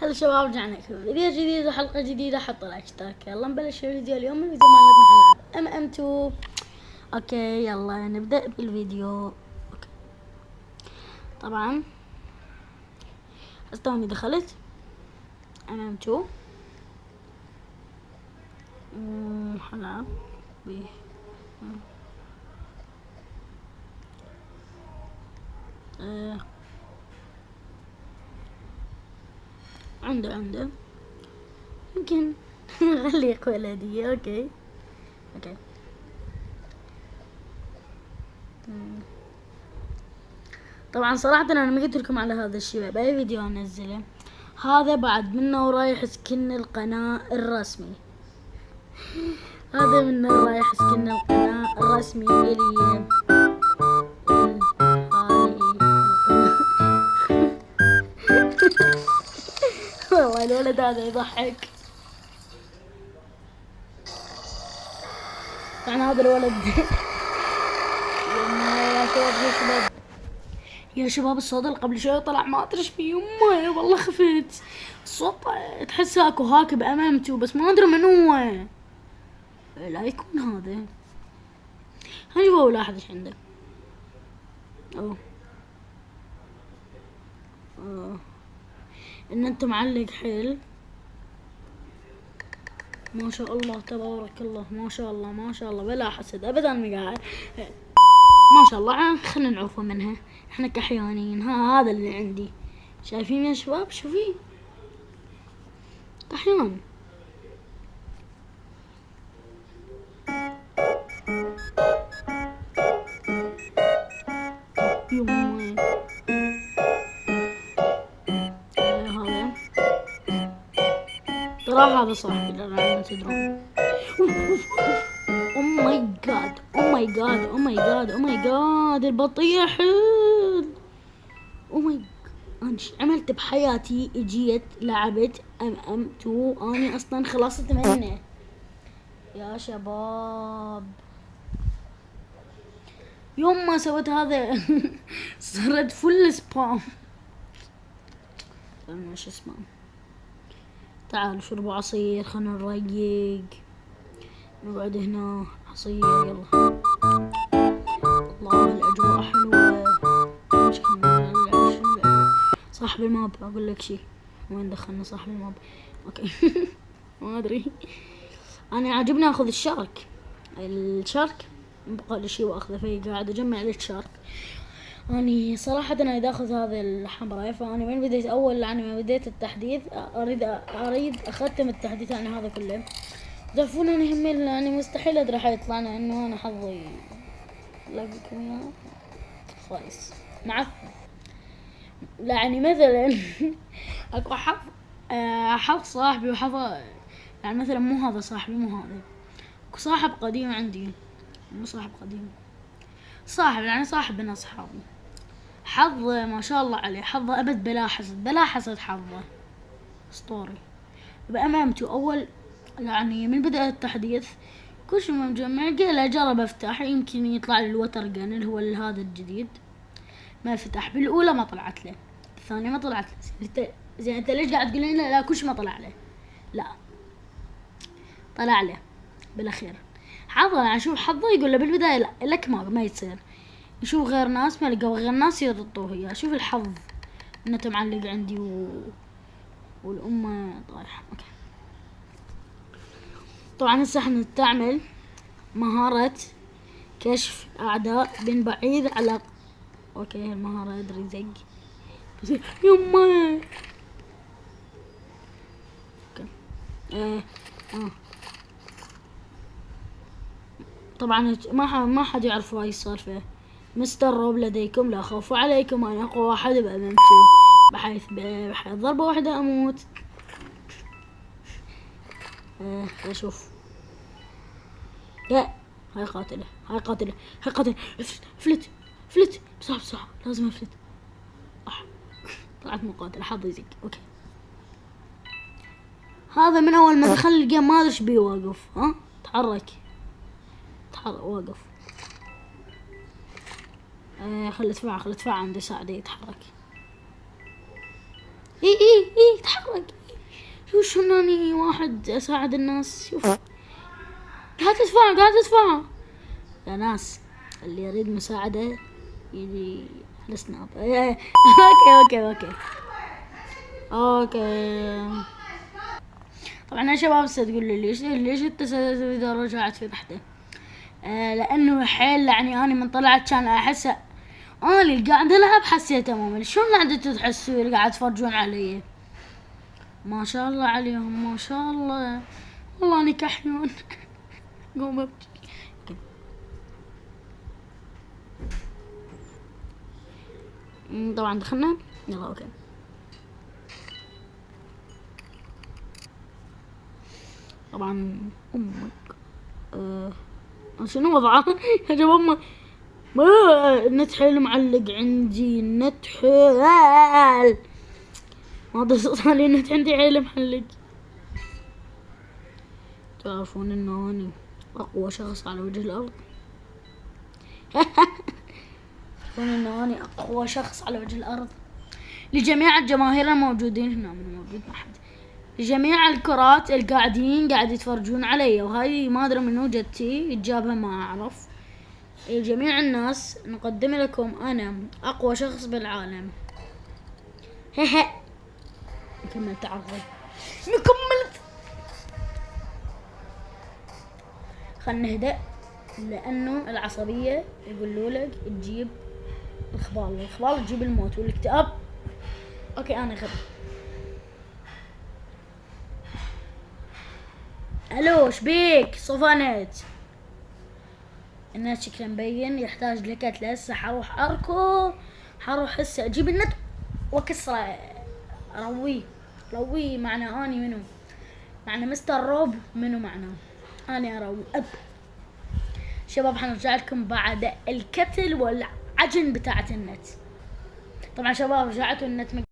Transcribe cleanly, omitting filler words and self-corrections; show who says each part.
Speaker 1: هلا شباب، رجعنا لكم فيديو جديد وحلقة جديدة. حطوا لايك اشتراك. يلا نبلش الفيديو. اليوم الفيديو مالتنا حنلعب MM2. اوكي يلا نبدأ بالفيديو. اوكي طبعا استوني دخلت MM2 حنلعب به. عنده يمكن نخليك ولدية. اوكي طبعا صراحة انا ما قلت لكم على هذا الشيء باي فيديو انزله. هذا بعد منه ورايح سكن القناة الرسمي. هذا منه رايح سكن القناة الرسمي الي والله الولد هذا يضحك. يعني هذا الولد يا شباب الصوت اللي قبل شوي طلع ما ادري ايش فيه. يمه والله خفت الصوت، تحس اكو هاك بامامته بس ما ادري من هو. لا يكون هذا. هاي هو لاحظ ايش عنده. ان انت معلق حيل ما شاء الله تبارك الله، ما شاء الله ما شاء الله، بلا حسد ابدا مقاعد ما شاء الله. خلنا نعوفه منها احنا كحيانين. هذا اللي عندي، شايفين يا شباب؟ شوفي كحيان. يمه هذا ترى هذا صاحبي لا تدرون. او ماي جاد او ماي جاد او ماي جاد او ماي جاد، البطيء حيل. او ماي، انا عملت بحياتي؟ اجيت لعبت MM2 اني اصلا خلصت منه يا شباب. يوم ما سويت هذا صرت فل سبام. ايش اسمه؟ تعالوا شربوا عصير، خلنا نريق، نقعد هنا عصير. يلا الله الاجواء حلوة. صاحب الماب اقول لك شي، وين دخلنا صاحب الماب؟ اوكي ما ادري. انا عاجبني اخذ الشارك بقى لي شي واخذه، في قاعد اجمع الشارك. اني صراحة انا اذا اخذ هذا الحمراء، فاني من بديت اول يعني من بديت التحديث اريد اختم التحديث يعني هذا كله. تعرفون انا همين يعني مستحيل ادري حيطلع انه انا حظي لكم اياه خايس معفن. يعني مثلا اكو حظ صاحبي وحظ، يعني مثلا مو هذا صاحبي مو هذا. اكو صاحب قديم عندي، مو صاحب قديم، صاحب يعني صاحب من اصحابي. حظه ما شاء الله عليه، حظه ابد بلا حسد حظه اسطوري. بأمامته اول يعني من بدأ التحديث كل شيء مجمع، قال اجرب افتح يمكن يطلع لي الوتر جن اللي هو هذا الجديد. ما فتح بالاولى، ما طلعت له. الثانية ما طلعت له. زين انت ليش قاعد تقول لي لا كل شيء ما طلع له؟ لا طلع له بالاخير. حظه يعني شوف حظه يقول له بالبداية لا لك ما يصير، يشوف غير ناس ما لقوا غير ناس يرطوه اياه. شوف الحظ انه معلق عندي والأمة طايحة. اوكي طبعا هسه احنا نستعمل مهارة كشف اعداء من بعيد على اوكي المهارة ادري زق بس يما. اوكي طبعا ما حد يعرف هاي السالفة. مستر روب لديكم لا خوف عليكم، انا اقوى واحد بأمامته، بحيث ضربة واحدة اموت. اشوف لا هاي قاتلة فلت بصح لازم افلت. طلعت مقاتلة حظي زق. اوكي هذا من اول ما دخل الجيم ما ادري ايش بيه واقف. تحرك واقف. خل ادفع عندي ساعده يتحرك. اي تحرك. شو شناني واحد اساعد الناس. شوف قاعد تدفع يا ناس. اللي يريد مساعدة يجي على سناب. اوكي. طبعا يا شباب تقول لي ليش انت اذا رجعت في بحثه؟ لانه حيل يعني انا من طلعت كان احس انا اللي قاعد العب حسيته ممل. شلون قاعدة تحسوا اللي قاعد تفرجون علي؟ ما شاء الله عليهم، ما شاء الله، والله اني كحيون. قوم ابكي. طبعا دخلنا. يلا اوكي. طبعا امك شنو وضعه؟ يا شباب ما النت حيل معلق عندي. النت حيل ما صار لي النت عندي حيل معلق. تعرفون انه اني اقوى شخص على وجه الارض. تعرفون انه اني اقوى شخص على وجه الارض. لجميع الجماهير الموجودين هنا، من موجود ما حد، لجميع الكرات القاعدين قاعد يتفرجون علي، وهاي ما ادري منو جتي جابها ما اعرف. لجميع الناس نقدم لكم انا اقوى شخص بالعالم. نكمل تعرض. خلنا نهدأ لانه العصبية يقولوا لك تجيب الخبال تجيب الموت والاكتئاب. اوكي انا غبي. الو شبيك صفنت؟ النت شكله مبين يحتاج لكت. هسه حروح اركض، حروح هسه اجيب النت واكسره. رويه معنى اني منو؟ معنى مستر روب منو معناه؟ اني اروي شباب. حنرجع لكم بعد الكتل والعجن بتاعت النت. طبعا شباب رجعت النت